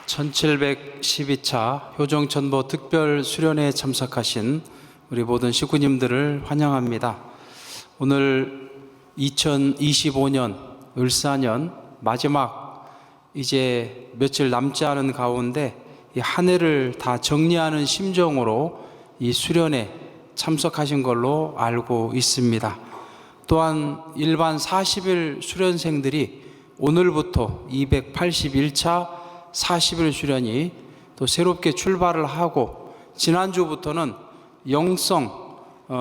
1712차 효정천보 특별 수련회에 참석하신 우리 모든 식구님들을 환영합니다. 오늘 2025년 을사년 마지막 이제 며칠 남지 않은 가운데 이 한 해를 다 정리하는 심정으로 이 수련회 참석하신 걸로 알고 있습니다. 또한 일반 40일 수련생들이 오늘부터 281차 40일 수련이 또 새롭게 출발을 하고, 지난주부터는 영성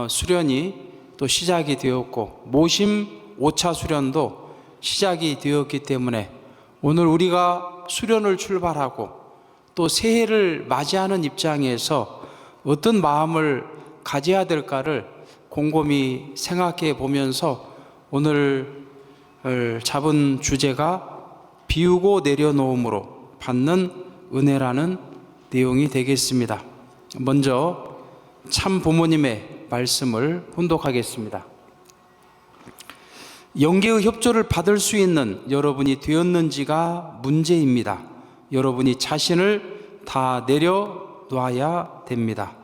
수련이 또 시작이 되었고, 모심 5차 수련도 시작이 되었기 때문에 오늘 우리가 수련을 출발하고 또 새해를 맞이하는 입장에서 어떤 마음을 가져야 될까를 곰곰이 생각해 보면서 오늘 잡은 주제가 비우고 내려놓음으로 받는 은혜라는 내용이 되겠습니다. 먼저 참 부모님의 말씀을 훈독하겠습니다. 영계의 협조를 받을 수 있는 여러분이 되었는지가 문제입니다. 여러분이 자신을 다 내려놔야 됩니다.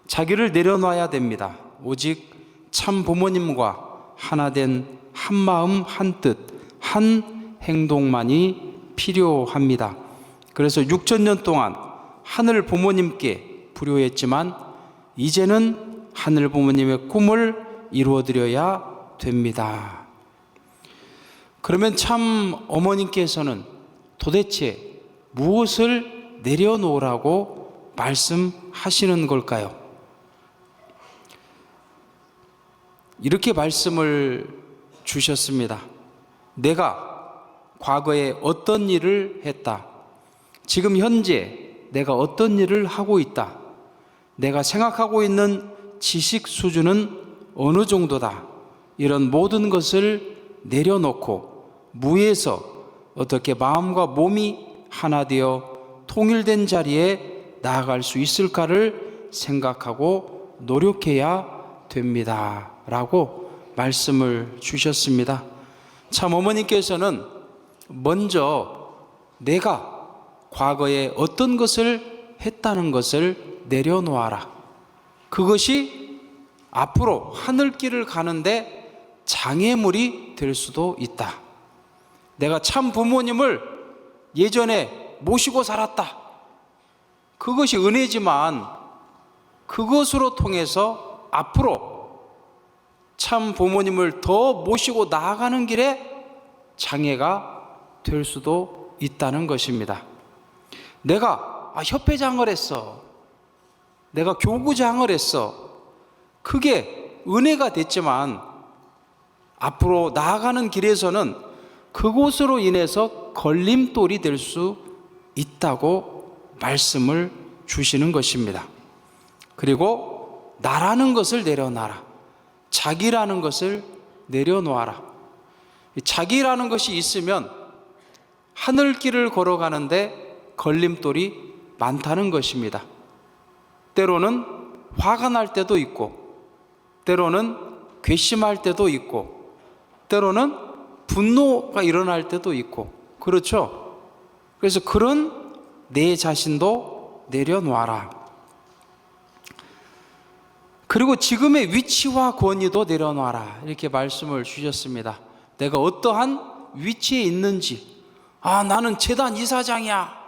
자기를 내려놔야 됩니다. 오직 참 부모님과 하나 된 한마음 한뜻 한 행동만이 필요합니다. 그래서 6천년 동안 하늘 부모님께 불효했지만 이제는 하늘 부모님의 꿈을 이루어드려야 됩니다. 그러면 참 어머님께서는 도대체 무엇을 내려놓으라고 말씀하시는 걸까요? 이렇게 말씀을 주셨습니다. 내가 과거에 어떤 일을 했다. 지금 현재 내가 어떤 일을 하고 있다. 내가 생각하고 있는 지식 수준은 어느 정도다. 이런 모든 것을 내려놓고 무에서 어떻게 마음과 몸이 하나 되어 통일된 자리에 나아갈 수 있을까를 생각하고 노력해야 됩니다. 라고 말씀을 주셨습니다. 참 어머니께서는 먼저 내가 과거에 어떤 것을 했다는 것을 내려놓아라. 그것이 앞으로 하늘길을 가는데 장애물이 될 수도 있다. 내가 참 부모님을 예전에 모시고 살았다. 그것이 은혜지만 그것으로 통해서 앞으로 참 부모님을 더 모시고 나아가는 길에 장애가 될 수도 있다는 것입니다. 내가 협회장을 했어. 내가 교구장을 했어. 그게 은혜가 됐지만 앞으로 나아가는 길에서는 그곳으로 인해서 걸림돌이 될 수 있다고 말씀을 주시는 것입니다. 그리고 나라는 것을 내려놔라. 자기라는 것을 내려놓아라. 자기라는 것이 있으면 하늘길을 걸어가는데 걸림돌이 많다는 것입니다. 때로는 화가 날 때도 있고, 때로는 괘씸할 때도 있고, 때로는 분노가 일어날 때도 있고, 그렇죠? 그래서 그런 내 자신도 내려놓아라. 그리고 지금의 위치와 권위도 내려놔라. 이렇게 말씀을 주셨습니다. 내가 어떠한 위치에 있는지, 나는 재단 이사장이야.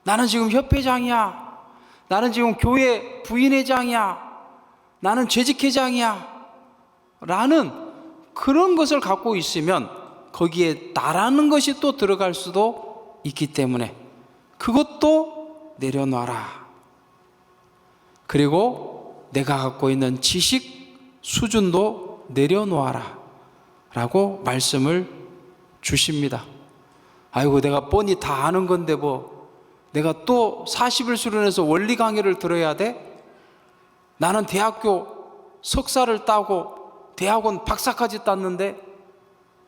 나는 지금 협회장이야. 나는 지금 교회 부인회장이야. 나는 재직회장이야. 라는 그런 것을 갖고 있으면 거기에 나라는 것이 또 들어갈 수도 있기 때문에 그것도 내려놔라. 그리고 내가 갖고 있는 지식 수준도 내려놓아라 라고 말씀을 주십니다. 아이고, 내가 뻔히 다 아는 건데 내가 또 40일 수련해서 원리 강의를 들어야 돼? 나는 대학교 석사를 따고 대학원 박사까지 땄는데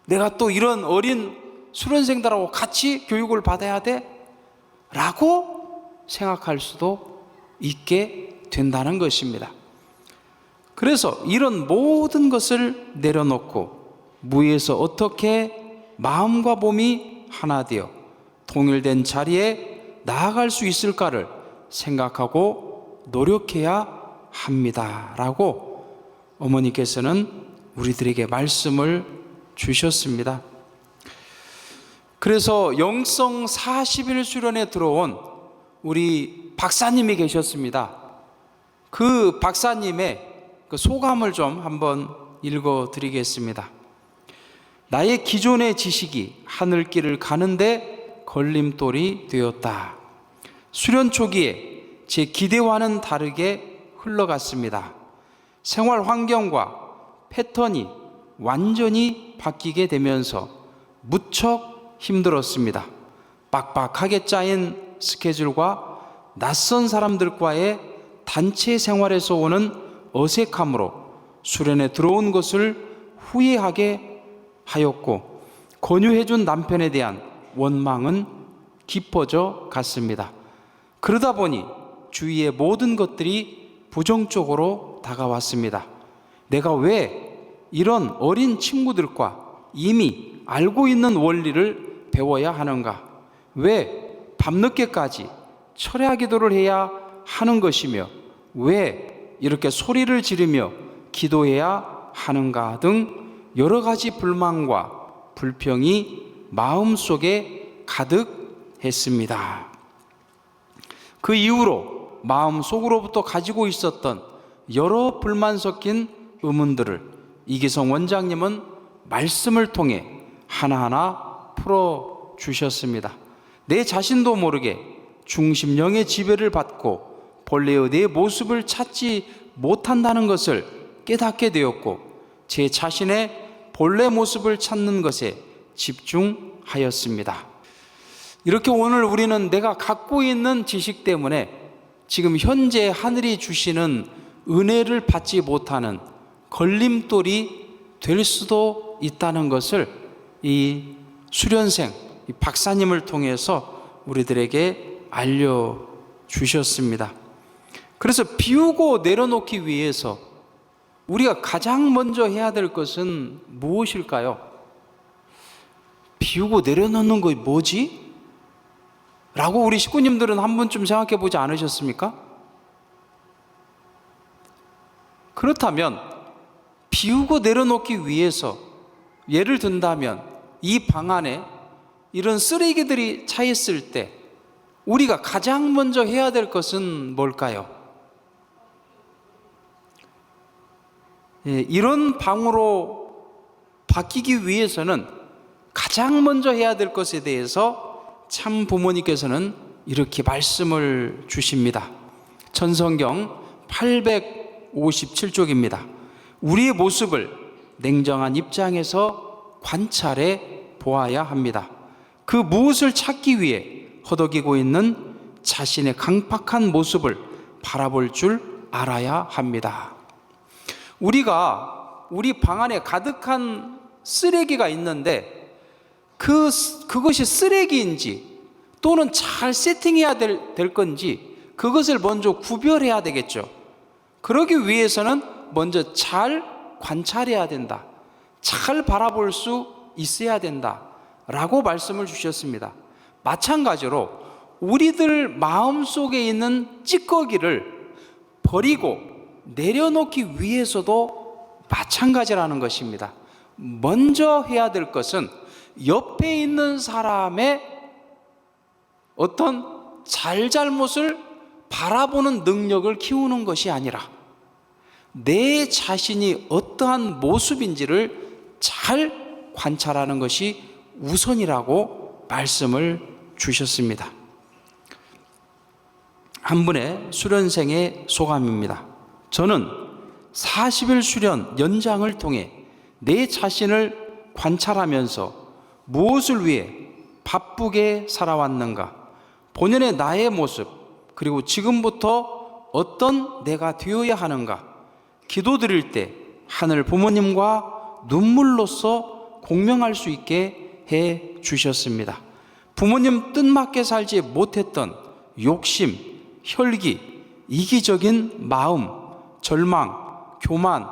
내가 또 이런 어린 수련생들하고 같이 교육을 받아야 돼? 라고 생각할 수도 있게 된다는 것입니다. 그래서 이런 모든 것을 내려놓고 무에서 어떻게 마음과 몸이 하나 되어 통일된 자리에 나아갈 수 있을까를 생각하고 노력해야 합니다. 라고 어머니께서는 우리들에게 말씀을 주셨습니다. 그래서 영성 40일 수련에 들어온 우리 박사님이 계셨습니다. 그 박사님의 그 소감을 좀 한번 읽어 드리겠습니다. 나의 기존의 지식이 하늘길을 가는데 걸림돌이 되었다. 수련 초기에 제 기대와는 다르게 흘러갔습니다. 생활 환경과 패턴이 완전히 바뀌게 되면서 무척 힘들었습니다. 빡빡하게 짜인 스케줄과 낯선 사람들과의 단체 생활에서 오는 어색함으로 수련에 들어온 것을 후회하게 하였고, 권유해준 남편에 대한 원망은 깊어져 갔습니다. 그러다 보니 주위의 모든 것들이 부정적으로 다가왔습니다. 내가 왜 이런 어린 친구들과 이미 알고 있는 원리를 배워야 하는가? 왜 밤늦게까지 철야 기도를 해야 하는 것이며, 왜 이렇게 소리를 지르며 기도해야 하는가 등 여러 가지 불만과 불평이 마음속에 가득했습니다. 그 이후로 마음속으로부터 가지고 있었던 여러 불만 섞인 의문들을 이기성 원장님은 말씀을 통해 하나하나 풀어주셨습니다. 내 자신도 모르게 중심령의 지배를 받고 본래의 내 모습을 찾지 못한다는 것을 깨닫게 되었고, 제 자신의 본래 모습을 찾는 것에 집중하였습니다. 이렇게 오늘 우리는 내가 갖고 있는 지식 때문에 지금 현재 하늘이 주시는 은혜를 받지 못하는 걸림돌이 될 수도 있다는 것을 이 수련생, 이 박사님을 통해서 우리들에게 알려주셨습니다. 그래서 비우고 내려놓기 위해서 우리가 가장 먼저 해야 될 것은 무엇일까요? 비우고 내려놓는 거 뭐지? 라고 우리 식구님들은 한 번쯤 생각해 보지 않으셨습니까? 그렇다면 비우고 내려놓기 위해서 예를 든다면 이 방 안에 이런 쓰레기들이 차 있을 때 우리가 가장 먼저 해야 될 것은 뭘까요? 이런 방으로 바뀌기 위해서는 가장 먼저 해야 될 것에 대해서 참 부모님께서는 이렇게 말씀을 주십니다. 전성경 857쪽입니다. 우리의 모습을 냉정한 입장에서 관찰해 보아야 합니다. 그 무엇을 찾기 위해 허덕이고 있는 자신의 강팍한 모습을 바라볼 줄 알아야 합니다. 우리가 우리 방 안에 가득한 쓰레기가 있는데 그것이 쓰레기인지 또는 잘 세팅해야 될 건지 그것을 먼저 구별해야 되겠죠. 그러기 위해서는 먼저 잘 관찰해야 된다. 잘 바라볼 수 있어야 된다. 라고 말씀을 주셨습니다. 마찬가지로 우리들 마음속에 있는 찌꺼기를 버리고 내려놓기 위해서도 마찬가지라는 것입니다. 먼저 해야 될 것은 옆에 있는 사람의 어떤 잘잘못을 바라보는 능력을 키우는 것이 아니라 내 자신이 어떠한 모습인지를 잘 관찰하는 것이 우선이라고 말씀을 주셨습니다. 한 분의 수련생의 소감입니다. 저는 40일 수련 연장을 통해 내 자신을 관찰하면서 무엇을 위해 바쁘게 살아왔는가, 본연의 나의 모습, 그리고 지금부터 어떤 내가 되어야 하는가, 기도드릴 때 하늘 부모님과 눈물로써 공명할 수 있게 해 주셨습니다. 부모님 뜻맞게 살지 못했던 욕심, 혈기, 이기적인 마음, 절망, 교만,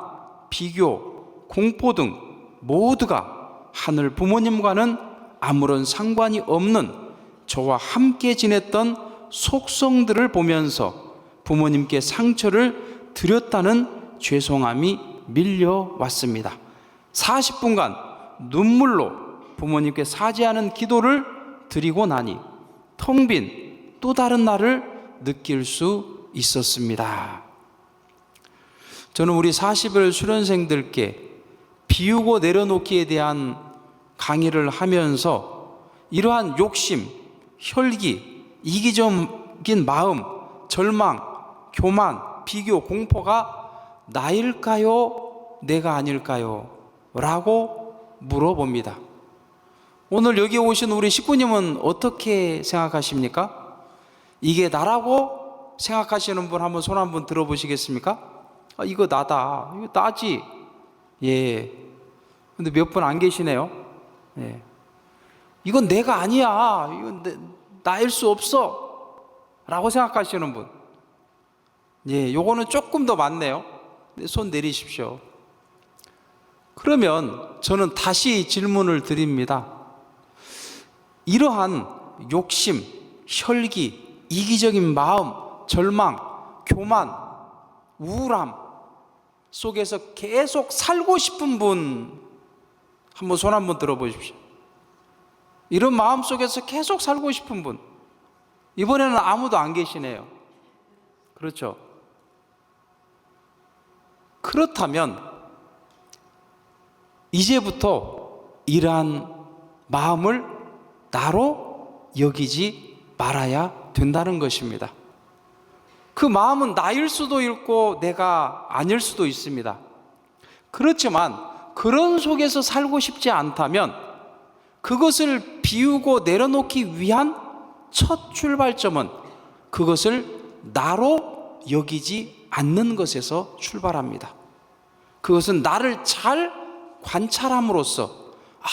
비교, 공포 등 모두가 하늘 부모님과는 아무런 상관이 없는 저와 함께 지냈던 속성들을 보면서 부모님께 상처를 드렸다는 죄송함이 밀려왔습니다. 40분간 눈물로 부모님께 사죄하는 기도를 드리고 나니 텅 빈 또 다른 나를 느낄 수 있었습니다. 저는 우리 40일 수련생들께 비우고 내려놓기에 대한 강의를 하면서 이러한 욕심, 혈기, 이기적인 마음, 절망, 교만, 비교, 공포가 나일까요? 내가 아닐까요? 라고 물어봅니다. 오늘 여기 오신 우리 식구님은 어떻게 생각하십니까? 이게 나라고 생각하시는 분 한번 손 한번 들어보시겠습니까? 이거 나다. 이거 나지. 예. 근데 몇 분 안 계시네요. 예. 이건 내가 아니야. 이건 나일 수 없어. 라고 생각하시는 분. 예, 요거는 조금 더 많네요. 손 내리십시오. 그러면 저는 다시 질문을 드립니다. 이러한 욕심, 혈기, 이기적인 마음, 절망, 교만, 우울함 속에서 계속 살고 싶은 분 한번 손 한번 들어보십시오. 이런 마음 속에서 계속 살고 싶은 분, 이번에는 아무도 안 계시네요. 그렇죠? 그렇다면 이제부터 이러한 마음을 나로 여기지 말아야 된다는 것입니다. 그 마음은 나일 수도 있고 내가 아닐 수도 있습니다. 그렇지만 그런 속에서 살고 싶지 않다면 그것을 비우고 내려놓기 위한 첫 출발점은 그것을 나로 여기지 않는 것에서 출발합니다. 그것은 나를 잘 관찰함으로써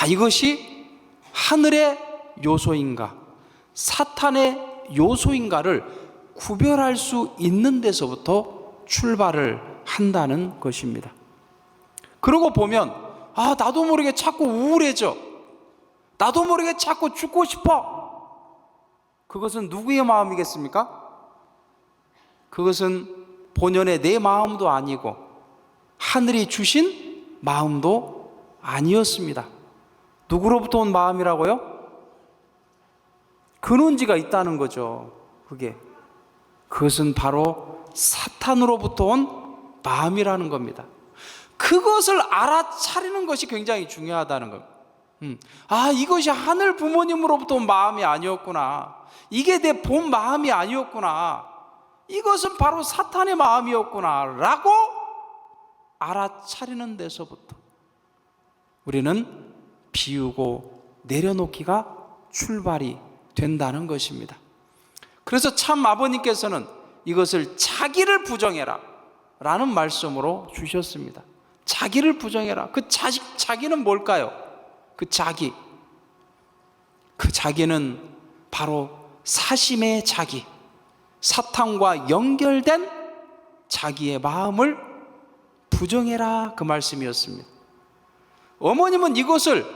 이것이 하늘의 요소인가 사탄의 요소인가를 구별할 수 있는 데서부터 출발을 한다는 것입니다. 그러고 보면 나도 모르게 자꾸 우울해져. 나도 모르게 자꾸 죽고 싶어. 그것은 누구의 마음이겠습니까? 그것은 본연의 내 마음도 아니고 하늘이 주신 마음도 아니었습니다. 누구로부터 온 마음이라고요? 근원지가 있다는 거죠. 그것은 바로 사탄으로부터 온 마음이라는 겁니다. 그것을 알아차리는 것이 굉장히 중요하다는 겁니다. 이것이 하늘 부모님으로부터 온 마음이 아니었구나. 이게 내 본 마음이 아니었구나. 이것은 바로 사탄의 마음이었구나 라고 알아차리는 데서부터 우리는 비우고 내려놓기가 출발이 된다는 것입니다. 그래서 참 아버님께서는 이것을 자기를 부정해라 라는 말씀으로 주셨습니다. 자기를 부정해라. 그 자기는 뭘까요? 그 자기는 바로 사심의 자기, 사탄과 연결된 자기의 마음을 부정해라 그 말씀이었습니다. 어머님은 이것을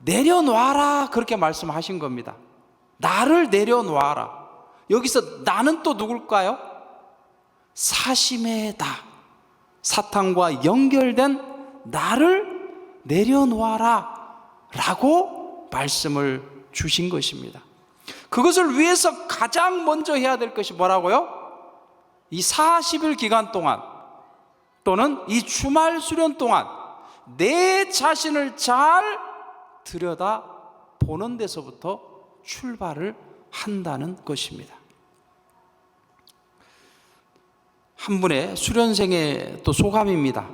내려놓아라 그렇게 말씀하신 겁니다. 나를 내려놓아라. 여기서 나는 또 누굴까요? 사심의 나, 사탄과 연결된 나를 내려놓아라 라고 말씀을 주신 것입니다. 그것을 위해서 가장 먼저 해야 될 것이 뭐라고요? 이 40일 기간 동안 또는 이 주말 수련 동안 내 자신을 잘 들여다 보는 데서부터 출발을 한다는 것입니다. 한 분의 수련생의 또 소감입니다.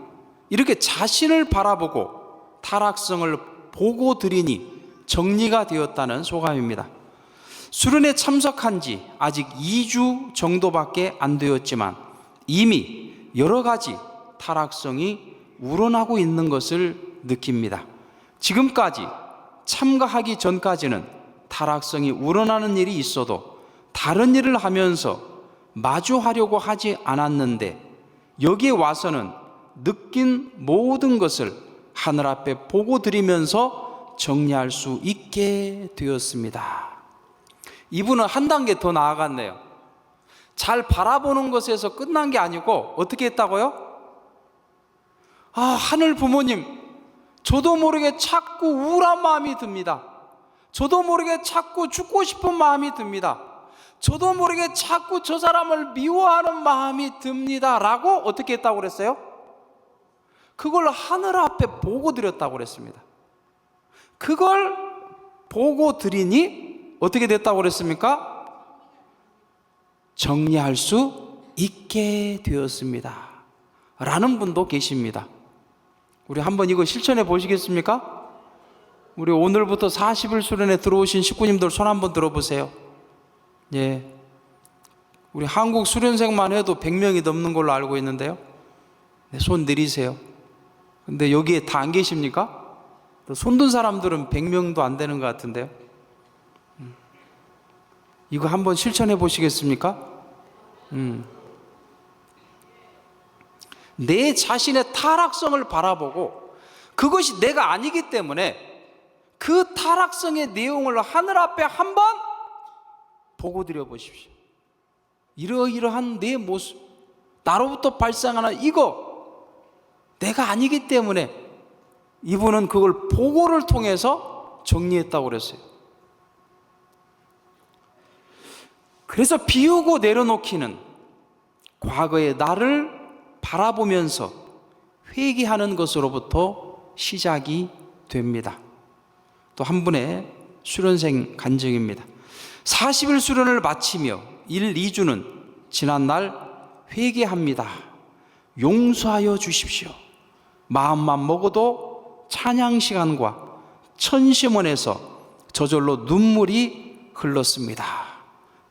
이렇게 자신을 바라보고 타락성을 보고 드리니 정리가 되었다는 소감입니다. 수련에 참석한 지 아직 2주 정도밖에 안 되었지만 이미 여러 가지 타락성이 우러나고 있는 것을 느낍니다. 지금까지 참가하기 전까지는 타락성이 우러나는 일이 있어도 다른 일을 하면서 마주하려고 하지 않았는데 여기에 와서는 느낀 모든 것을 하늘 앞에 보고 드리면서 정리할 수 있게 되었습니다. 이분은 한 단계 더 나아갔네요. 잘 바라보는 것에서 끝난 게 아니고 어떻게 했다고요? 아, 하늘 부모님, 저도 모르게 자꾸 우울한 마음이 듭니다. 저도 모르게 자꾸 죽고 싶은 마음이 듭니다. 저도 모르게 자꾸 저 사람을 미워하는 마음이 듭니다. 라고 어떻게 했다고 그랬어요? 그걸 하늘 앞에 보고 드렸다고 그랬습니다. 그걸 보고 드리니 어떻게 됐다고 그랬습니까? 정리할 수 있게 되었습니다. 라는 분도 계십니다. 우리 한번 이거 실천해 보시겠습니까? 우리 오늘부터 40일 수련회 들어오신 식구님들 손 한번 들어보세요. 예. 우리 한국 수련생만 해도 100명이 넘는 걸로 알고 있는데요. 네, 손 내리세요. 근데 여기에 다 안 계십니까? 손든 사람들은 100명도 안 되는 것 같은데요. 이거 한번 실천해 보시겠습니까? 내 자신의 타락성을 바라보고 그것이 내가 아니기 때문에 그 타락성의 내용을 하늘 앞에 한번 보고 드려 보십시오. 이러이러한 내 모습, 나로부터 발생하는 이거 내가 아니기 때문에 이분은 그걸 보고를 통해서 정리했다고 그랬어요. 그래서 비우고 내려놓기는 과거의 나를 바라보면서 회개하는 것으로부터 시작이 됩니다. 또 한 분의 수련생 간증입니다. 40일 수련을 마치며 1, 2주는 지난날 회개합니다. 용서하여 주십시오. 마음만 먹어도 찬양 시간과 천심원에서 저절로 눈물이 흘렀습니다.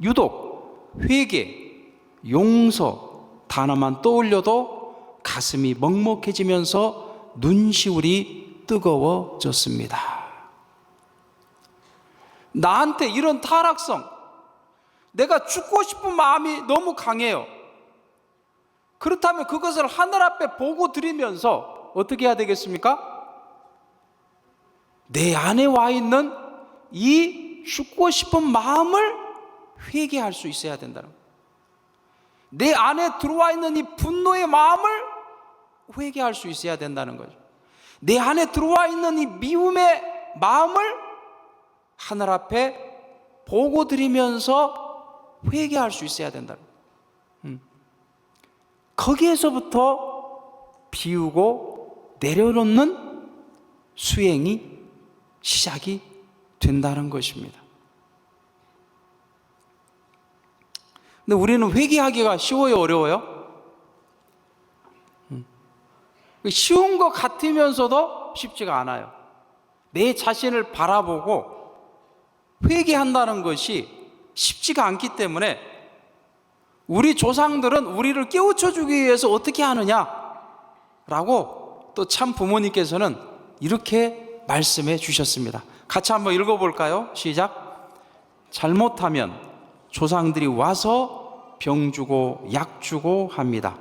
유독 회개, 용서 단어만 떠올려도 가슴이 먹먹해지면서 눈시울이 뜨거워졌습니다. 나한테 이런 타락성, 내가 죽고 싶은 마음이 너무 강해요. 그렇다면 그것을 하늘 앞에 보고 드리면서 어떻게 해야 되겠습니까? 내 안에 와 있는 이 죽고 싶은 마음을 회개할 수 있어야 된다는 거예요. 내 안에 들어와 있는 이 분노의 마음을 회개할 수 있어야 된다는 거죠. 내 안에 들어와 있는 이 미움의 마음을 하늘 앞에 보고 드리면서 회개할 수 있어야 된다는 거예요. 거기에서부터 비우고 내려놓는 수행이 시작이 된다는 것입니다. 근데 우리는 회개하기가 쉬워요, 어려워요? 쉬운 것 같으면서도 쉽지가 않아요. 내 자신을 바라보고 회개한다는 것이 쉽지가 않기 때문에 우리 조상들은 우리를 깨우쳐 주기 위해서 어떻게 하느냐라고 또 참 부모님께서는 이렇게 말씀해 주셨습니다. 같이 한번 읽어볼까요? 시작. 잘못하면 조상들이 와서 병 주고 약 주고 합니다.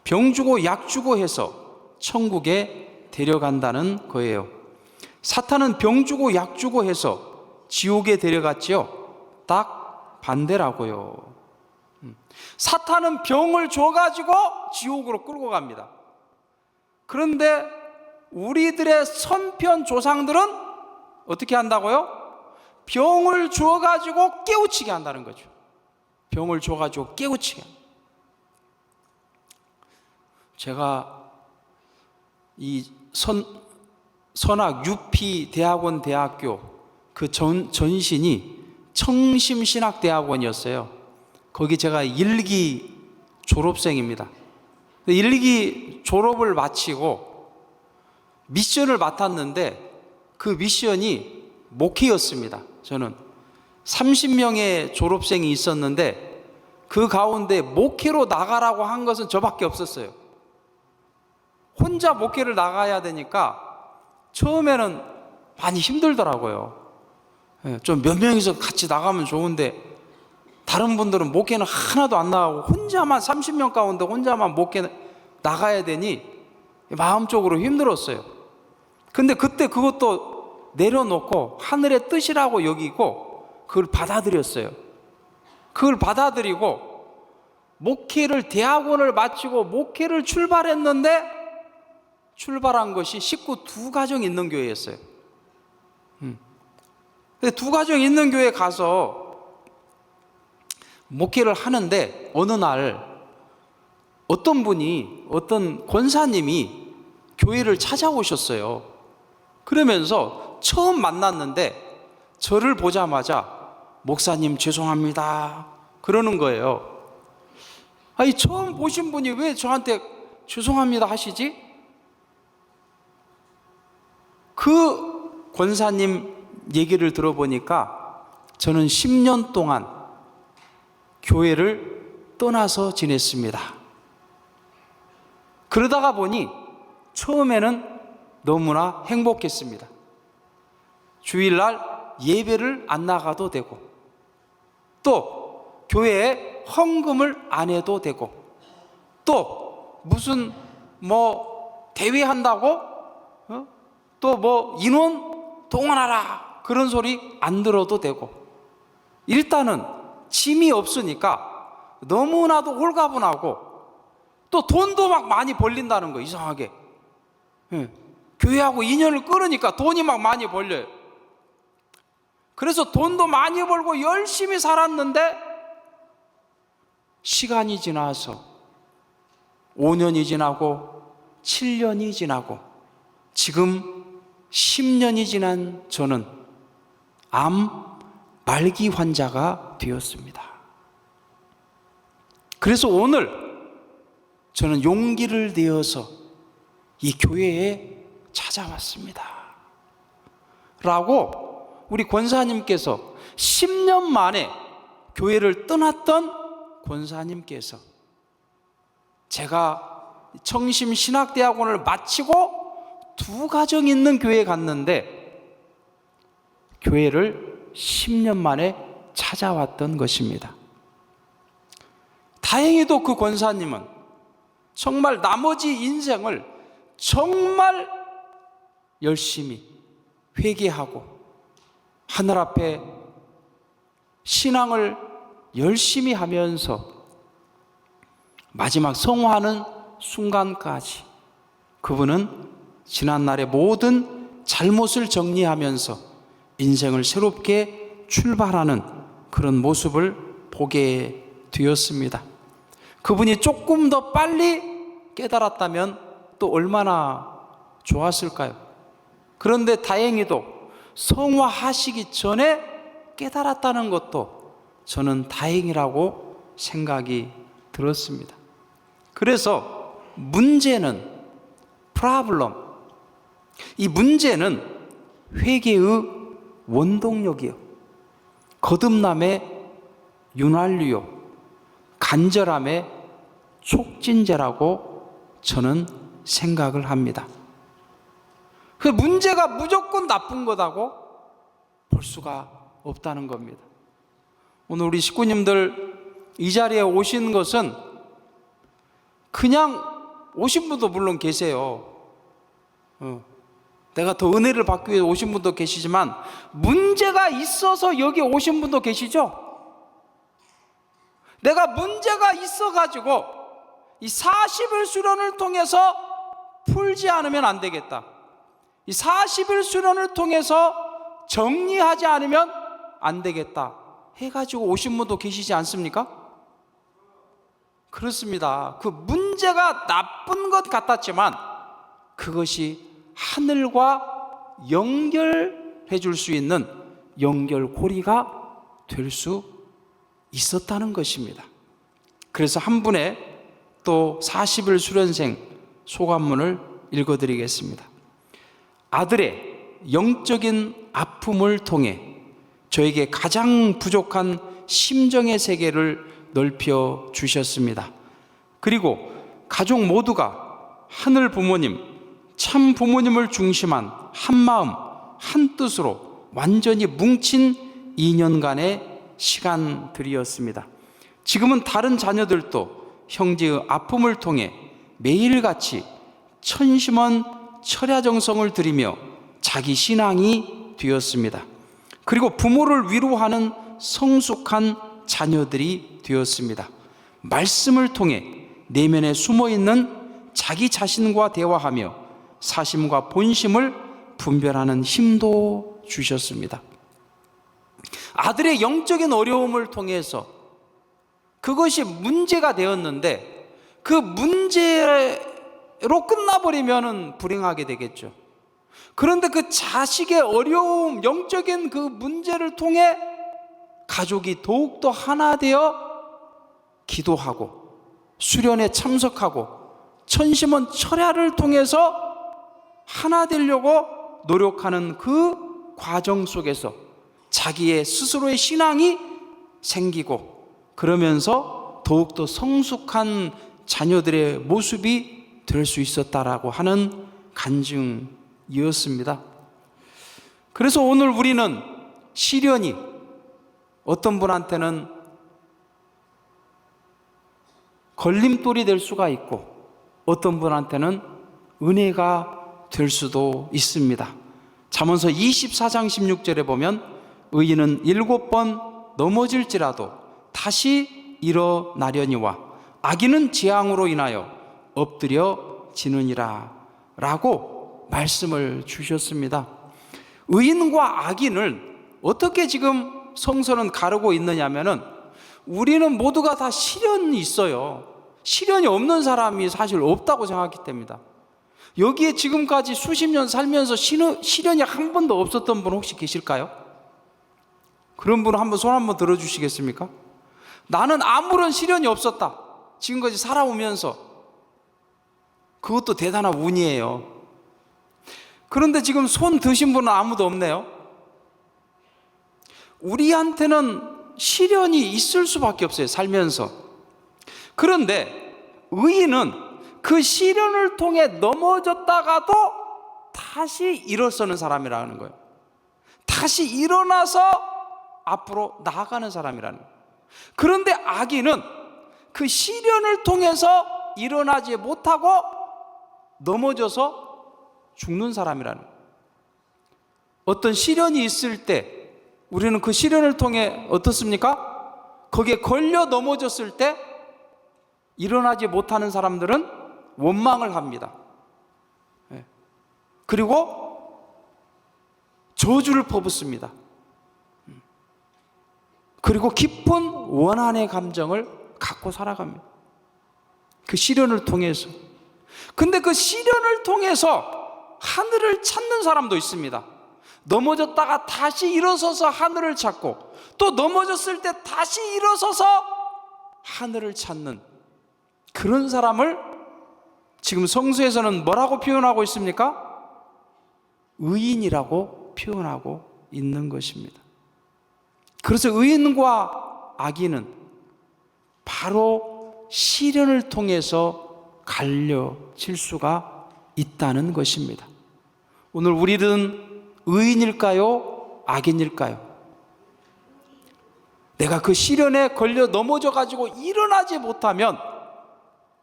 병 주고 약 주고 해서 천국에 데려간다는 거예요. 사탄은 병 주고 약 주고 해서 지옥에 데려갔지요. 딱 반대라고요. 사탄은 병을 줘가지고 지옥으로 끌고 갑니다. 그런데 우리들의 선편 조상들은 어떻게 한다고요? 병을 주어가지고 깨우치게 한다는 거죠. 병을 줘가지고 깨우치게. 제가 이 선악 유피대학원 대학교 그 전신이 청심신학대학원이었어요. 거기 제가 1기 졸업생입니다. 1기 졸업을 마치고 미션을 맡았는데 그 미션이 목회였습니다. 저는 30명의 졸업생이 있었는데 그 가운데 목회로 나가라고 한 것은 저밖에 없었어요. 혼자 목회를 나가야 되니까 처음에는 많이 힘들더라고요. 좀 몇 명이서 같이 나가면 좋은데 다른 분들은 목회는 하나도 안 나가고 혼자만 30명 가운데 혼자만 목회 나가야 되니 마음적으로 힘들었어요. 근데 그때 그것도 내려놓고 하늘의 뜻이라고 여기고 그걸 받아들였어요. 그걸 받아들이고 목회를, 대학원을 마치고 목회를 출발했는데 출발한 것이 식구 2가정 있는 교회였어요. 근데 2가정 있는 교회에 가서 목회를 하는데 어느 날 어떤 분이, 어떤 권사님이 교회를 찾아오셨어요. 그러면서 처음 만났는데 저를 보자마자 목사님 죄송합니다 그러는 거예요. 아니, 처음 보신 분이 왜 저한테 죄송합니다 하시지? 그 권사님 얘기를 들어보니까 저는 10년 동안 교회를 떠나서 지냈습니다. 그러다가 보니 처음에는 너무나 행복했습니다. 주일날 예배를 안 나가도 되고, 또 교회에 헌금을 안 해도 되고, 또 무슨 대회 한다고 또 인원 동원하라 그런 소리 안 들어도 되고, 일단은 짐이 없으니까 너무나도 홀가분하고, 또 돈도 막 많이 벌린다는 거, 이상하게. 교회하고 인연을 끊으니까 돈이 막 많이 벌려요. 그래서 돈도 많이 벌고 열심히 살았는데 시간이 지나서 5년이 지나고 7년이 지나고 지금 10년이 지난 저는 암 말기 환자가 되었습니다. 그래서 오늘 저는 용기를 내어서 이 교회에 찾아왔습니다 라고 우리 권사님께서 10년 만에 교회를 떠났던 권사님께서, 제가 청심신학대학원을 마치고 2가정 있는 교회에 갔는데 교회를 10년 만에 찾아왔던 것입니다. 다행히도 그 권사님은 정말 나머지 인생을 정말 열심히 회개하고 하늘 앞에 신앙을 열심히 하면서 마지막 성화하는 순간까지 그분은 지난날의 모든 잘못을 정리하면서 인생을 새롭게 출발하는 그런 모습을 보게 되었습니다. 그분이 조금 더 빨리 깨달았다면 또 얼마나 좋았을까요? 그런데 다행히도 성화하시기 전에 깨달았다는 것도 저는 다행이라고 생각이 들었습니다. 그래서 문제는, 프라블럼, 이 문제는 회개의 원동력이요, 거듭남의 윤활유요, 간절함의 촉진제라고 저는 생각을 합니다. 그 문제가 무조건 나쁜 거다고 볼 수가 없다는 겁니다. 오늘 우리 식구님들 이 자리에 오신 것은 그냥 오신 분도 물론 계세요. 내가 더 은혜를 받기 위해 오신 분도 계시지만 문제가 있어서 여기 오신 분도 계시죠? 내가 문제가 있어가지고 이 40일 수련을 통해서 풀지 않으면 안 되겠다, 이 40일 수련을 통해서 정리하지 않으면 안 되겠다 해가지고 오신 분도 계시지 않습니까? 그렇습니다. 그 문제가 나쁜 것 같았지만 그것이 하늘과 연결해 줄 수 있는 연결고리가 될 수 있었다는 것입니다. 그래서 한 분의 또 40일 수련생 소감문을 읽어드리겠습니다. 아들의 영적인 아픔을 통해 저에게 가장 부족한 심정의 세계를 넓혀 주셨습니다. 그리고 가족 모두가 하늘 부모님, 참 부모님을 중심한 한 마음, 한 뜻으로 완전히 뭉친 2년간의 시간들이었습니다. 지금은 다른 자녀들도 형제의 아픔을 통해 매일같이 천심원 철야정성을 드리며 자기 신앙이 되었습니다. 그리고 부모를 위로하는 성숙한 자녀들이 되었습니다. 말씀을 통해 내면에 숨어있는 자기 자신과 대화하며 사심과 본심을 분별하는 힘도 주셨습니다. 아들의 영적인 어려움을 통해서 그것이 문제가 되었는데 그 문제로 끝나버리면 불행하게 되겠죠. 그런데 그 자식의 어려움, 영적인 그 문제를 통해 가족이 더욱더 하나 되어 기도하고 수련에 참석하고 천심원 철야를 통해서 하나 되려고 노력하는 그 과정 속에서 자기의 스스로의 신앙이 생기고 그러면서 더욱더 성숙한 자녀들의 모습이 될 수 있었다라고 하는 간증이었습니다. 그래서 오늘 우리는 시련이 어떤 분한테는 걸림돌이 될 수가 있고 어떤 분한테는 은혜가 될 수도 있습니다. 잠언서 24장 16절에 보면 의인은 7번 넘어질지라도 다시 일어나려니와 악인은 재앙으로 인하여 엎드려지느니라 라고 말씀을 주셨습니다. 의인과 악인을 어떻게 지금 성서는 가르고 있느냐면은 우리는 모두가 다 시련이 있어요. 시련이 없는 사람이 사실 없다고 생각했기 때문이다. 여기에 지금까지 수십 년 살면서 시련이 한 번도 없었던 분 혹시 계실까요? 그런 분 한번 손 한번 들어주시겠습니까? 나는 아무런 시련이 없었다. 지금까지 살아오면서. 그것도 대단한 운이에요. 그런데 지금 손 드신 분은 아무도 없네요. 우리한테는 시련이 있을 수밖에 없어요, 살면서. 그런데 의인은 그 시련을 통해 넘어졌다가도 다시 일어서는 사람이라는 거예요. 다시 일어나서 앞으로 나아가는 사람이라는 거예요. 그런데 악인은 그 시련을 통해서 일어나지 못하고 넘어져서 죽는 사람이라는 거예요. 어떤 시련이 있을 때 우리는 그 시련을 통해 어떻습니까? 거기에 걸려 넘어졌을 때 일어나지 못하는 사람들은 원망을 합니다. 그리고 저주를 퍼붓습니다. 그리고 깊은 원한의 감정을 갖고 살아갑니다. 그 시련을 통해서. 근데 그 시련을 통해서 하늘을 찾는 사람도 있습니다. 넘어졌다가 다시 일어서서 하늘을 찾고 또 넘어졌을 때 다시 일어서서 하늘을 찾는 그런 사람을 지금 성서에서는 뭐라고 표현하고 있습니까? 의인이라고 표현하고 있는 것입니다. 그래서 의인과 악인은 바로 시련을 통해서 갈려질 수가 있다는 것입니다. 오늘 우리는 의인일까요? 악인일까요? 내가 그 시련에 걸려 넘어져 가지고 일어나지 못하면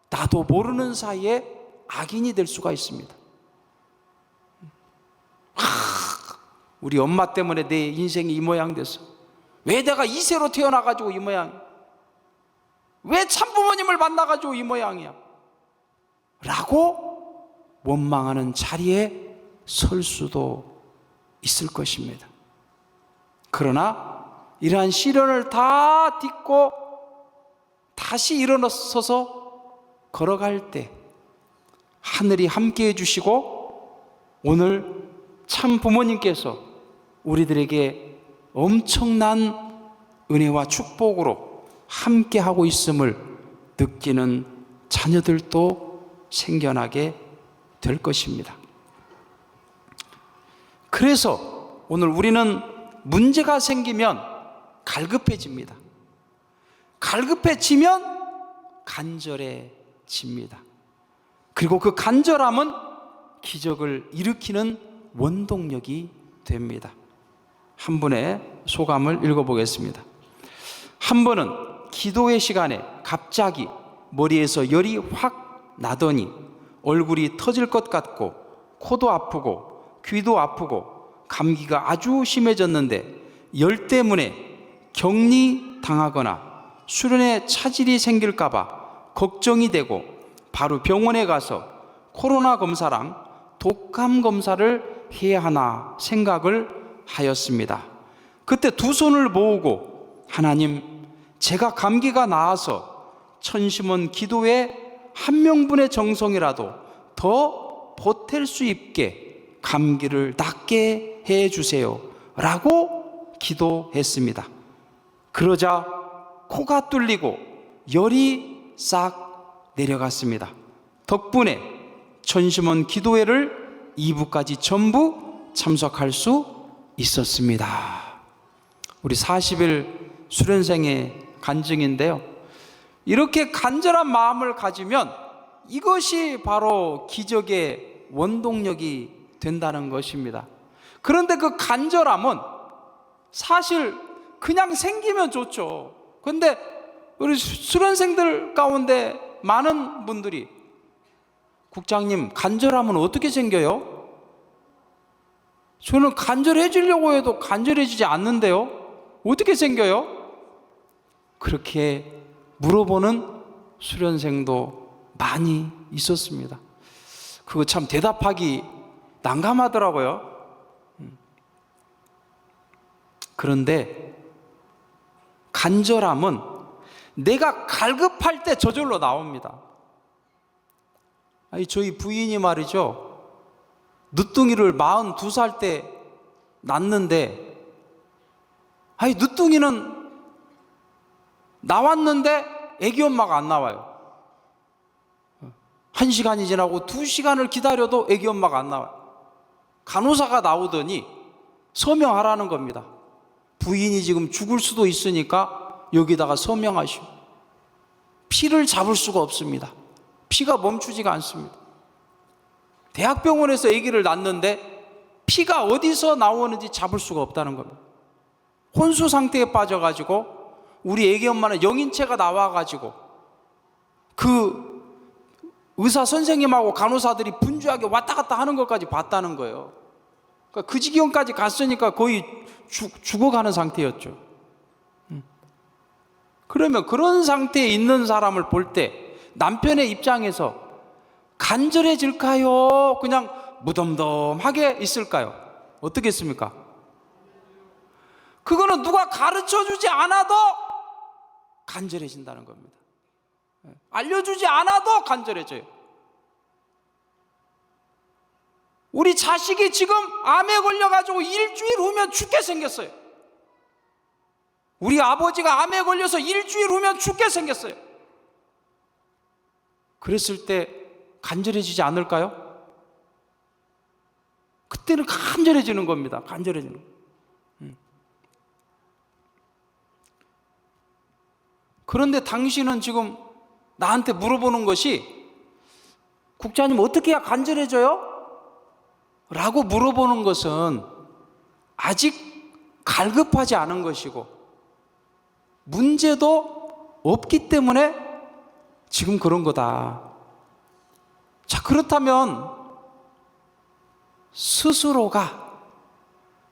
나도 모르는 사이에 악인이 될 수가 있습니다. 우리 엄마 때문에 내 인생이 이 모양 됐어. 왜 내가 이세로 태어나가지고 이 모양? 왜 참부모님을 만나가지고 이 모양이야? 라고 원망하는 자리에 설 수도 있을 것입니다. 그러나 이러한 시련을 다 딛고 다시 일어서서 걸어갈 때 하늘이 함께 해주시고 오늘 참 부모님께서 우리들에게 엄청난 은혜와 축복으로 함께 하고 있음을 느끼는 자녀들도 생겨나게 될 것입니다. 그래서 오늘 우리는 문제가 생기면 갈급해집니다. 갈급해지면 간절해집니다. 그리고 그 간절함은 기적을 일으키는 원동력이 됩니다. 한 분의 소감을 읽어보겠습니다. 한 분은 기도의 시간에 갑자기 머리에서 열이 확 나더니 얼굴이 터질 것 같고 코도 아프고 귀도 아프고 감기가 아주 심해졌는데 열 때문에 격리당하거나 수련에 차질이 생길까봐 걱정이 되고 바로 병원에 가서 코로나 검사랑 독감 검사를 해야 하나 생각을 하였습니다. 그때 두 손을 모으고 하나님, 제가 감기가 나아서 천심원 기도에 한 명분의 정성이라도 더 보탤 수 있게 감기를 낫게 해 주세요 라고 기도했습니다. 그러자 코가 뚫리고 열이 싹 내려갔습니다. 덕분에 천심원 기도회를 2부까지 전부 참석할 수 있었습니다. 우리 40일 수련생의 간증인데요, 이렇게 간절한 마음을 가지면 이것이 바로 기적의 원동력이 된다는 것입니다. 그런데 그 간절함은 사실 그냥 생기면 좋죠. 그런데 우리 수련생들 가운데 많은 분들이, 국장님, 간절함은 어떻게 생겨요? 저는 간절해 주려고 해도 간절해지지 않는데요, 어떻게 생겨요? 그렇게 물어보는 수련생도 많이 있었습니다. 그거 참 대답하기 난감하더라고요. 그런데 간절함은 내가 갈급할 때 저절로 나옵니다. 아니, 저희 부인이 말이죠, 늦둥이를 42살 때 낳는데, 아니, 늦둥이는 나왔는데 애기 엄마가 안 나와요. 1시간이 지나고 2시간을 기다려도 애기 엄마가 안 나와요. 간호사가 나오더니 서명하라는 겁니다. 부인이 지금 죽을 수도 있으니까 여기다가 서명하시오. 피를 잡을 수가 없습니다. 피가 멈추지가 않습니다. 대학병원에서 아기를 낳는데 피가 어디서 나오는지 잡을 수가 없다는 겁니다. 혼수 상태에 빠져가지고 우리 아기 엄마는 영인체가 나와가지고 그 의사 선생님하고 간호사들이 분주하게 왔다 갔다 하는 것까지 봤다는 거예요. 그러니까 그 지경까지 갔으니까 거의 죽어가는 상태였죠. 그러면 그런 상태에 있는 사람을 볼 때 남편의 입장에서 간절해질까요? 그냥 무덤덤하게 있을까요? 어떻겠습니까? 그거는 누가 가르쳐주지 않아도 간절해진다는 겁니다. 알려주지 않아도 간절해져요. 우리 자식이 지금 암에 걸려가지고 일주일 후면 죽게 생겼어요. 우리 아버지가 암에 걸려서 일주일 후면 죽게 생겼어요. 그랬을 때 간절해지지 않을까요? 그때는 간절해지는 겁니다. 간절해지는 거. 그런데 당신은 지금 나한테 물어보는 것이, 국장님 어떻게 해야 간절해져요? 라고 물어보는 것은 아직 갈급하지 않은 것이고 문제도 없기 때문에 지금 그런 거다. 자, 그렇다면 스스로가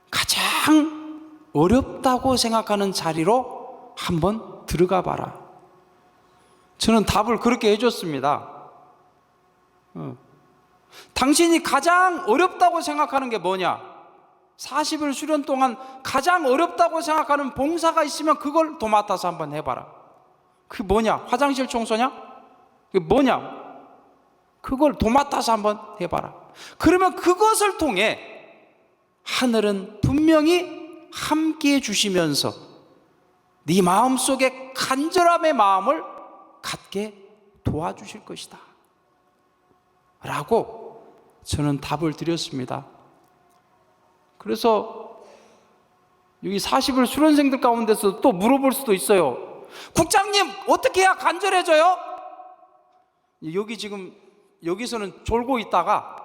가장 어렵다고 생각하는 자리로 한번 들어가 봐라. 저는 답을 그렇게 해줬습니다. 당신이 가장 어렵다고 생각하는 게 뭐냐? 40일 수련 동안 가장 어렵다고 생각하는 봉사가 있으면 그걸 도맡아서 한번 해봐라. 그게 뭐냐? 화장실 청소냐? 그게 뭐냐? 그걸 도맡아서 한번 해봐라. 그러면 그것을 통해 하늘은 분명히 함께 해주시면서 네 마음속에 간절함의 마음을 갖게 도와주실 것이다 라고 저는 답을 드렸습니다. 그래서 여기 40일 수련생들 가운데서 또 물어볼 수도 있어요. 국장님 어떻게 해야 간절해져요? 여기 지금 여기서는 졸고 있다가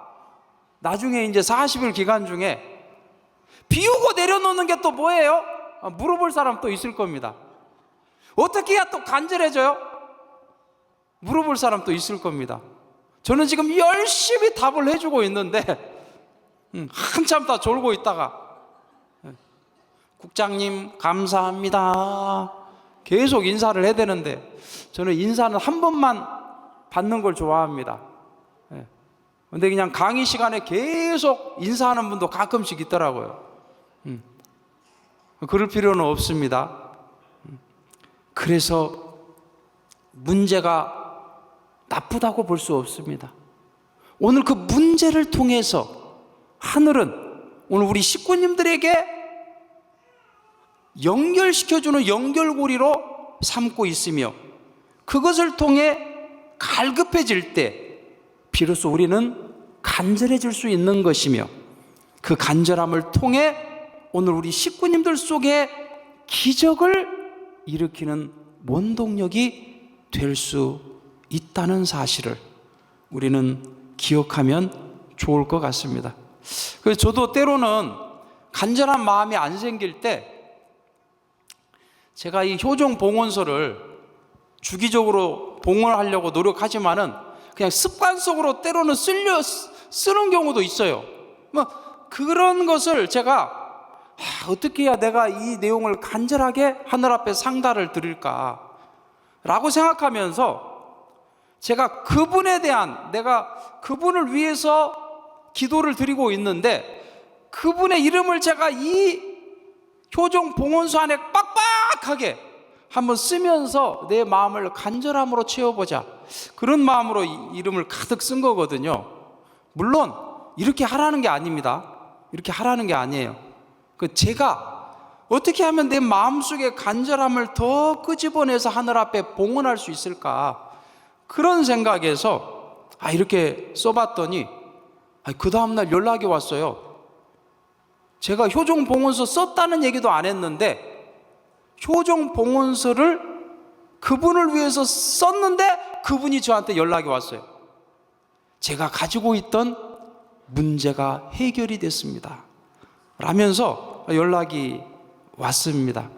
나중에 이제 40일 기간 중에 비우고 내려놓는 게 또 뭐예요? 물어볼 사람 또 있을 겁니다. 어떻게 해야 또 간절해져요? 물어볼 사람 또 있을 겁니다. 저는 지금 열심히 답을 해주고 있는데 한참 다 졸고 있다가 국장님 감사합니다. 계속 인사를 해야 되는데 저는 인사는 한 번만 받는 걸 좋아합니다. 근데 그냥 강의 시간에 계속 인사하는 분도 가끔씩 있더라고요. 그럴 필요는 없습니다. 그래서 문제가 나쁘다고 볼 수 없습니다. 오늘 그 문제를 통해서 하늘은 오늘 우리 식구님들에게 연결시켜주는 연결고리로 삼고 있으며, 그것을 통해 갈급해질 때 비로소 우리는 간절해질 수 있는 것이며, 그 간절함을 통해 오늘 우리 식구님들 속에 기적을 일으키는 원동력이 될 수 있다는 사실을 우리는 기억하면 좋을 것 같습니다. 그래서 저도 때로는 간절한 마음이 안 생길 때 제가 이 효종 봉헌서를 주기적으로 봉헌하려고 노력하지만은 그냥 습관적으로 때로는 쓰는 경우도 있어요. 뭐 그런 것을 제가 어떻게 해야 내가 이 내용을 간절하게 하늘 앞에 상달을 드릴까 라고 생각하면서 제가 그분에 대한, 내가 그분을 위해서 기도를 드리고 있는데 그분의 이름을 제가 이 효종 봉헌서 안에 빡빡하게 한번 쓰면서 내 마음을 간절함으로 채워보자, 그런 마음으로 이름을 가득 쓴 거거든요. 물론 이렇게 하라는 게 아닙니다. 이렇게 하라는 게 아니에요. 제가 어떻게 하면 내 마음속에 간절함을 더 끄집어내서 하늘 앞에 봉헌할 수 있을까, 그런 생각에서 이렇게 써봤더니 그 다음날 연락이 왔어요. 제가 효종 봉헌서 썼다는 얘기도 안 했는데 효종 봉헌서를 그분을 위해서 썼는데 그분이 저한테 연락이 왔어요. 제가 가지고 있던 문제가 해결이 됐습니다 라면서 연락이 왔습니다.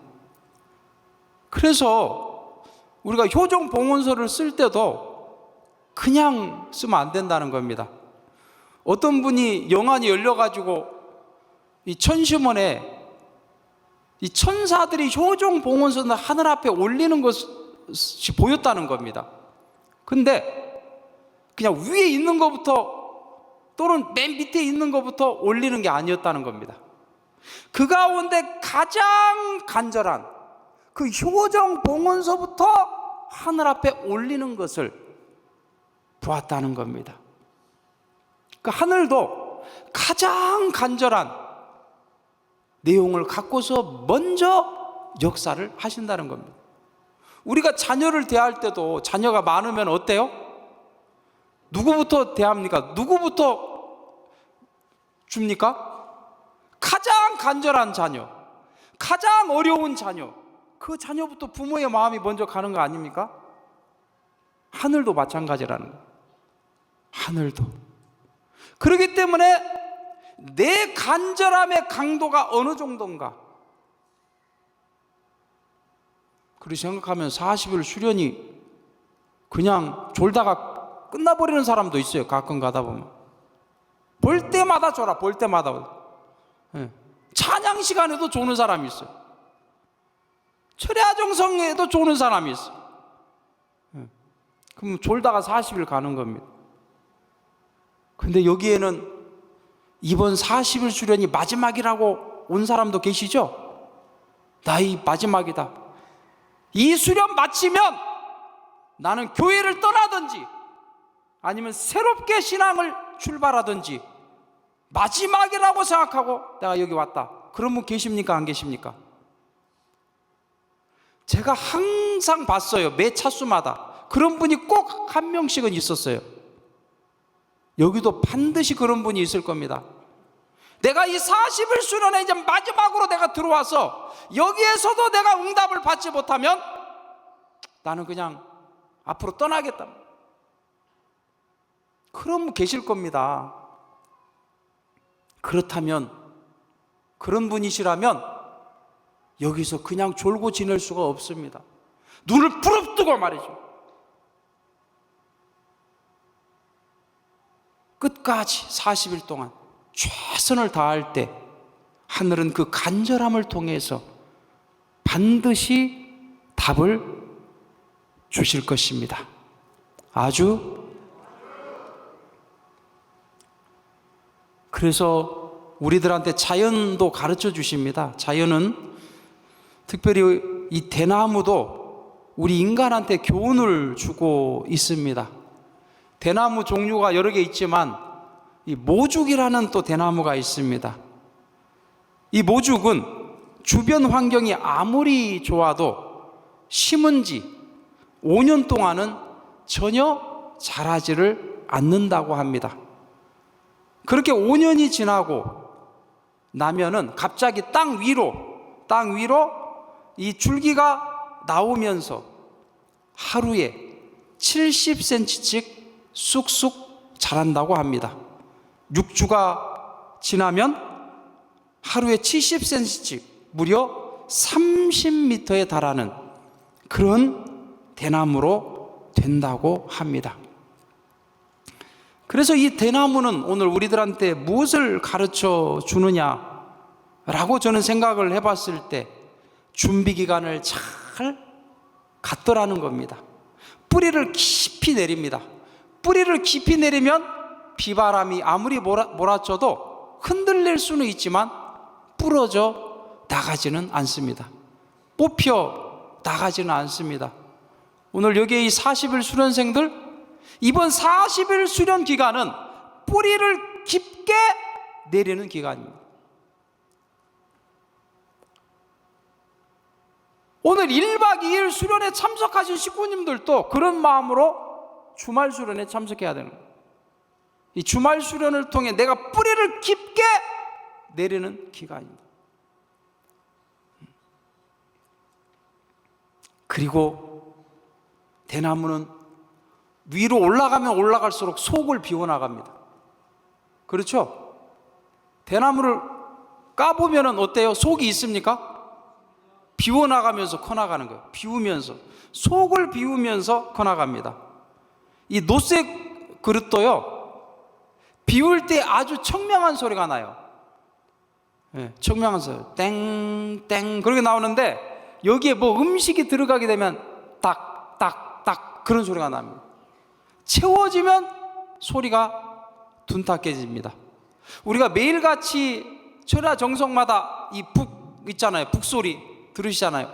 그래서 우리가 효종 봉헌서를 쓸 때도 그냥 쓰면 안 된다는 겁니다. 어떤 분이 영안이 열려가지고 이 천심원에 이 천사들이 효종 봉헌서를 하늘 앞에 올리는 것이 보였다는 겁니다. 근데 그냥 위에 있는 것부터 또는 맨 밑에 있는 것부터 올리는 게 아니었다는 겁니다. 그 가운데 가장 간절한 그 효종 봉헌서부터 하늘 앞에 올리는 것을 보았다는 겁니다. 그 하늘도 가장 간절한 내용을 갖고서 먼저 역사를 하신다는 겁니다. 우리가 자녀를 대할 때도 자녀가 많으면 어때요? 누구부터 대합니까? 누구부터 줍니까? 가장 간절한 자녀, 가장 어려운 자녀, 그 자녀부터 부모의 마음이 먼저 가는 거 아닙니까? 하늘도 마찬가지라는 거예요. 하늘도. 그렇기 때문에 내 간절함의 강도가 어느 정도인가, 그렇게 생각하면 40일 수련이 그냥 졸다가 끝나버리는 사람도 있어요. 가끔 가다 보면 볼 때마다 졸아, 볼 때마다. 찬양 시간에도 조는 사람이 있어요. 철야정성에도 조는 사람이 있어요. 그럼 졸다가 40일 가는 겁니다. 근데 여기에는 이번 40일 수련이 마지막이라고 온 사람도 계시죠? 나의 마지막이다. 이 수련 마치면 나는 교회를 떠나든지 아니면 새롭게 신앙을 출발하든지 마지막이라고 생각하고 내가 여기 왔다, 그런 분 계십니까? 안 계십니까? 제가 항상 봤어요. 매 차수마다 그런 분이 꼭 한 명씩은 있었어요. 여기도 반드시 그런 분이 있을 겁니다. 내가 이 40일 수련에 이제 마지막으로 내가 들어와서 여기에서도 내가 응답을 받지 못하면 나는 그냥 앞으로 떠나겠다, 그런 분 계실 겁니다. 그렇다면, 그런 분이시라면 여기서 그냥 졸고 지낼 수가 없습니다. 눈을 부릅뜨고 말이죠. 끝까지 40일 동안 최선을 다할 때 하늘은 그 간절함을 통해서 반드시 답을 주실 것입니다. 그래서 우리들한테 자연도 가르쳐 주십니다. 자연은 특별히 이 대나무도 우리 인간한테 교훈을 주고 있습니다. 대나무 종류가 여러 개 있지만 이 모죽이라는 또 대나무가 있습니다. 이 모죽은 주변 환경이 아무리 좋아도 심은 지 5년 동안은 전혀 자라지를 않는다고 합니다. 그렇게 5년이 지나고 나면은 갑자기 땅 위로 이 줄기가 나오면서 하루에 70cm씩 쑥쑥 자란다고 합니다. 6주가 지나면 하루에 70cm씩 무려 30m에 달하는 그런 대나무로 된다고 합니다. 그래서 이 대나무는 오늘 우리들한테 무엇을 가르쳐 주느냐라고 저는 생각을 해봤을 때 준비 기간을 잘 갖더라는 겁니다. 뿌리를 깊이 내립니다. 뿌리를 깊이 내리면 비바람이 아무리 몰아쳐도 흔들릴 수는 있지만 부러져 나가지는 않습니다. 뽑혀 나가지는 않습니다. 오늘 여기에 이 40일 수련생들, 이번 40일 수련 기간은 뿌리를 깊게 내리는 기간입니다. 오늘 1박 2일 수련에 참석하신 식구님들도 그런 마음으로 주말 수련에 참석해야 되는 거예요. 이 주말 수련을 통해 내가 뿌리를 깊게 내리는 기간입니다. 그리고 대나무는 위로 올라가면 올라갈수록 속을 비워나갑니다. 그렇죠? 대나무를 까보면 어때요? 속이 있습니까? 비워나가면서 커나가는 거예요. 비우면서, 속을 비우면서 커나갑니다. 이 노쇠 그릇도요, 비울 때 아주 청명한 소리가 나요. 네, 청명한 소리, 땡땡 그렇게 나오는데 여기에 뭐 음식이 들어가게 되면 딱딱딱 그런 소리가 납니다. 채워지면 소리가 둔탁해집니다. 우리가 매일같이 철야 정성마다 이 북 있잖아요. 북소리 들으시잖아요.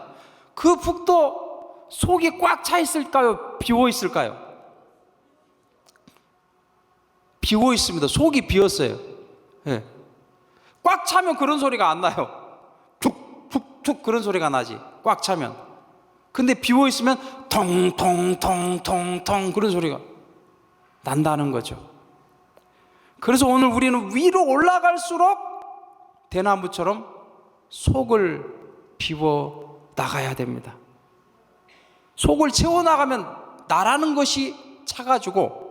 그 북도 속이 꽉 차 있을까요? 비워 있을까요? 비워 있습니다. 속이 비었어요. 네. 꽉 차면 그런 소리가 안 나요. 툭툭툭 그런 소리가 나지, 꽉 차면. 근데 비워 있으면 통통통통통 그런 소리가 난다는 거죠. 그래서 오늘 우리는 위로 올라갈수록 대나무처럼 속을 비워 나가야 됩니다. 속을 채워나가면 나라는 것이 차가지고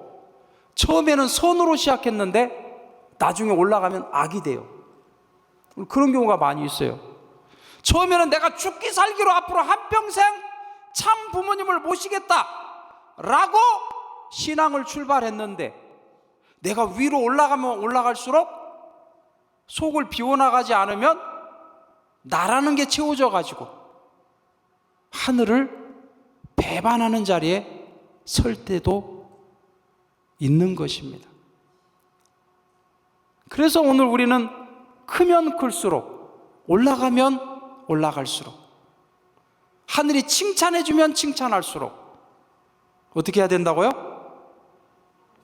처음에는 선으로 시작했는데 나중에 올라가면 악이 돼요. 그런 경우가 많이 있어요. 처음에는 내가 죽기 살기로 앞으로 한평생 참 부모님을 모시겠다 라고 신앙을 출발했는데 내가 위로 올라가면 올라갈수록 속을 비워나가지 않으면 나라는 게 채워져 가지고 하늘을 배반하는 자리에 설 때도 있는 것입니다. 그래서 오늘 우리는 크면 클수록, 올라가면 올라갈수록, 하늘이 칭찬해주면 칭찬할수록 어떻게 해야 된다고요?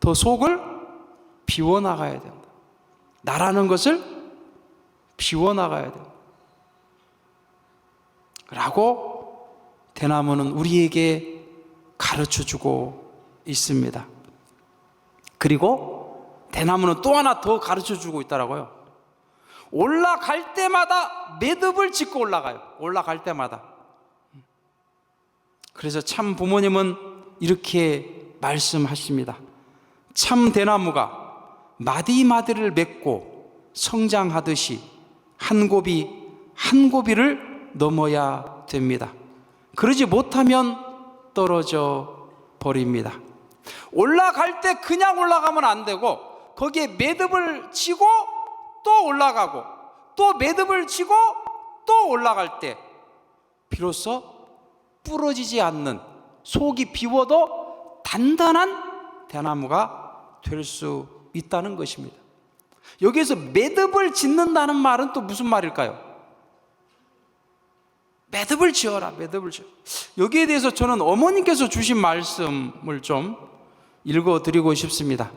더 속을 비워나가야 된다. 나라는 것을 비워나가야 된다 라고 대나무는 우리에게 가르쳐주고 있습니다. 그리고 대나무는 또 하나 더 가르쳐주고 있더라고요. 올라갈 때마다 매듭을 짓고 올라가요. 올라갈 때마다. 그래서 참 부모님은 이렇게 말씀하십니다. 참 대나무가 마디마디를 맺고 성장하듯이 한 고비 한 고비를 넘어야 됩니다. 그러지 못하면 떨어져 버립니다. 올라갈 때 그냥 올라가면 안 되고 거기에 매듭을 치고 또 올라가고 또 매듭을 치고 또 올라갈 때 비로소 부러지지 않는, 속이 비워도 단단한 대나무가 될 수 있다는 것입니다. 여기에서 매듭을 짓는다는 말은 또 무슨 말일까요? 매듭을 지어라, 매듭을 지어. 여기에 대해서 저는 어머니께서 주신 말씀을 좀 읽어드리고 싶습니다.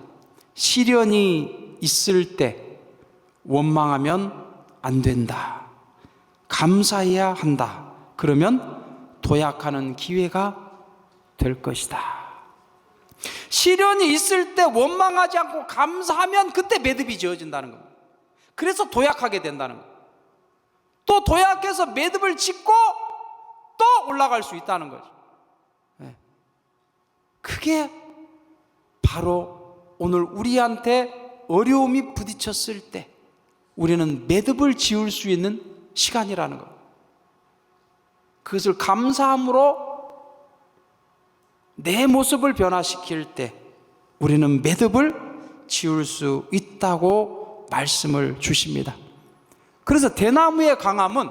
시련이 있을 때 원망하면 안 된다. 감사해야 한다. 그러면 도약하는 기회가 될 것이다. 시련이 있을 때 원망하지 않고 감사하면 그때 매듭이 지어진다는 겁니다. 그래서 도약하게 된다는 겁니다. 또 도약해서 매듭을 짓고 또 올라갈 수 있다는 거죠. 그게 바로 오늘 우리한테 어려움이 부딪혔을 때 우리는 매듭을 지을 수 있는 시간이라는 것. 그것을 감사함으로 내 모습을 변화시킬 때 우리는 매듭을 지을 수 있다고 말씀을 주십니다. 그래서 대나무의 강함은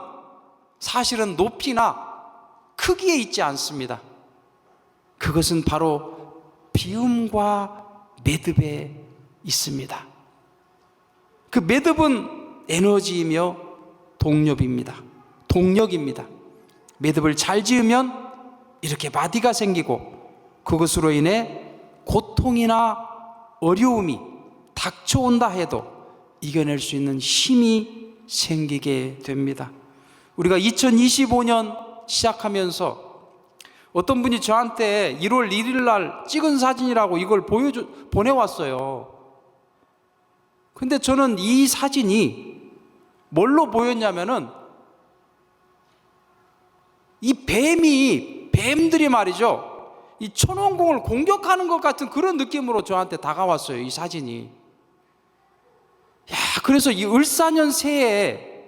사실은 높이나 크기에 있지 않습니다. 그것은 바로 비움과 매듭에 있습니다. 그 매듭은 에너지이며 동력입니다. 매듭을 잘 지으면 이렇게 마디가 생기고 그것으로 인해 고통이나 어려움이 닥쳐온다 해도 이겨낼 수 있는 힘이 생기게 됩니다. 우리가 2025년 시작하면서 어떤 분이 저한테 1월 1일 날 찍은 사진이라고 이걸 보내왔어요. 근데 저는 이 사진이 뭘로 보였냐면은 이 뱀들이 말이죠, 이 천원공을 공격하는 것 같은 그런 느낌으로 저한테 다가왔어요, 이 사진이. 야, 그래서 이 을사년 새해에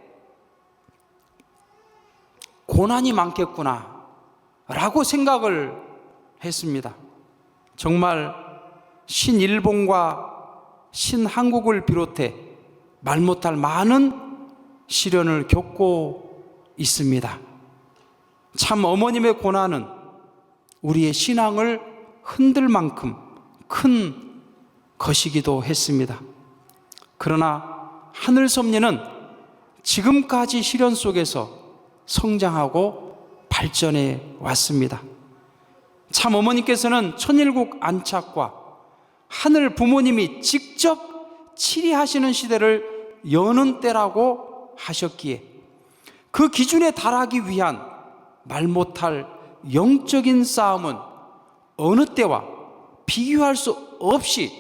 고난이 많겠구나 라고 생각을 했습니다. 정말 신일본과 신한국을 비롯해 말 못할 많은 시련을 겪고 있습니다. 참 어머님의 고난은 우리의 신앙을 흔들 만큼 큰 것이기도 했습니다. 그러나 하늘섭리는 지금까지 시련 속에서 성장하고 발전해 왔습니다. 참 어머니께서는 천일국 안착과 하늘 부모님이 직접 치리하시는 시대를 여는 때라고 하셨기에 그 기준에 달하기 위한 말 못할 영적인 싸움은 어느 때와 비교할 수 없이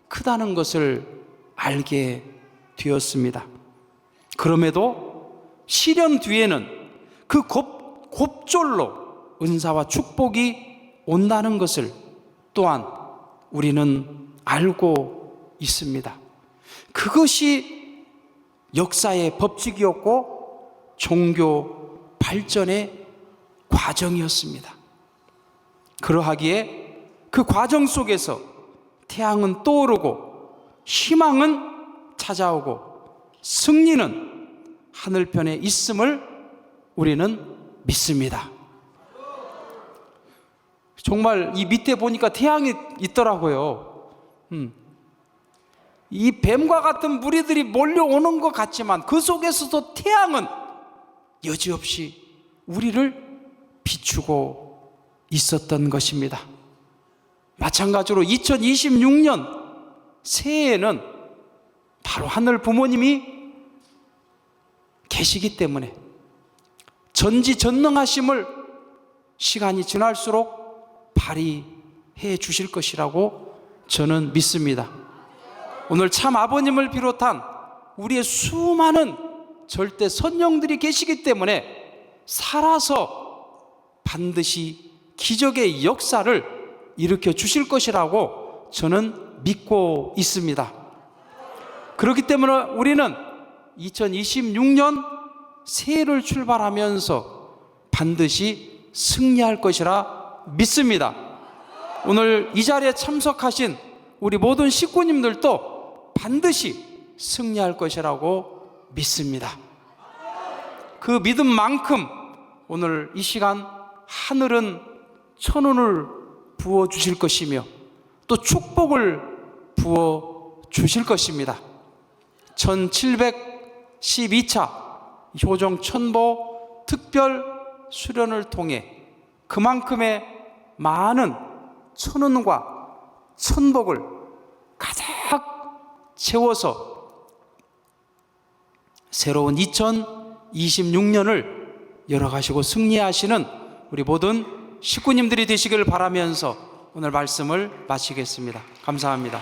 크다는 것을 알게 되었습니다. 그럼에도 시련 뒤에는 그 곱절로 은사와 축복이 온다는 것을 또한 우리는 알고 있습니다. 그것이 역사의 법칙이었고 종교 발전의 과정이었습니다. 그러하기에 그 과정 속에서 태양은 떠오르고 희망은 찾아오고 승리는 하늘편에 있음을 우리는 믿습니다. 정말 이 밑에 보니까 태양이 있더라고요. 이 뱀과 같은 무리들이 몰려오는 것 같지만 그 속에서도 태양은 여지없이 우리를 비추고 있었던 것입니다. 마찬가지로 2026년 새해에는 바로 하늘 부모님이 계시기 때문에 전지전능하심을 시간이 지날수록 발휘해 주실 것이라고 저는 믿습니다. 오늘 참 아버님을 비롯한 우리의 수많은 절대 선영들이 계시기 때문에 살아서 반드시 기적의 역사를 일으켜 주실 것이라고 저는 믿고 있습니다. 그렇기 때문에 우리는 2026년 새해를 출발하면서 반드시 승리할 것이라 믿습니다. 오늘 이 자리에 참석하신 우리 모든 식구님들도 반드시 승리할 것이라고 믿습니다. 그 믿음만큼 오늘 이 시간 하늘은 천운을 부어 주실 것이며 또 축복을 부어 주실 것입니다. 1712차 효정 천보 특별 수련을 통해 그만큼의 많은 천운과 천복을 가득 채워서 새로운 2026년을 열어가시고 승리하시는 우리 모든 식구님들이 되시길 바라면서 오늘 말씀을 마치겠습니다. 감사합니다.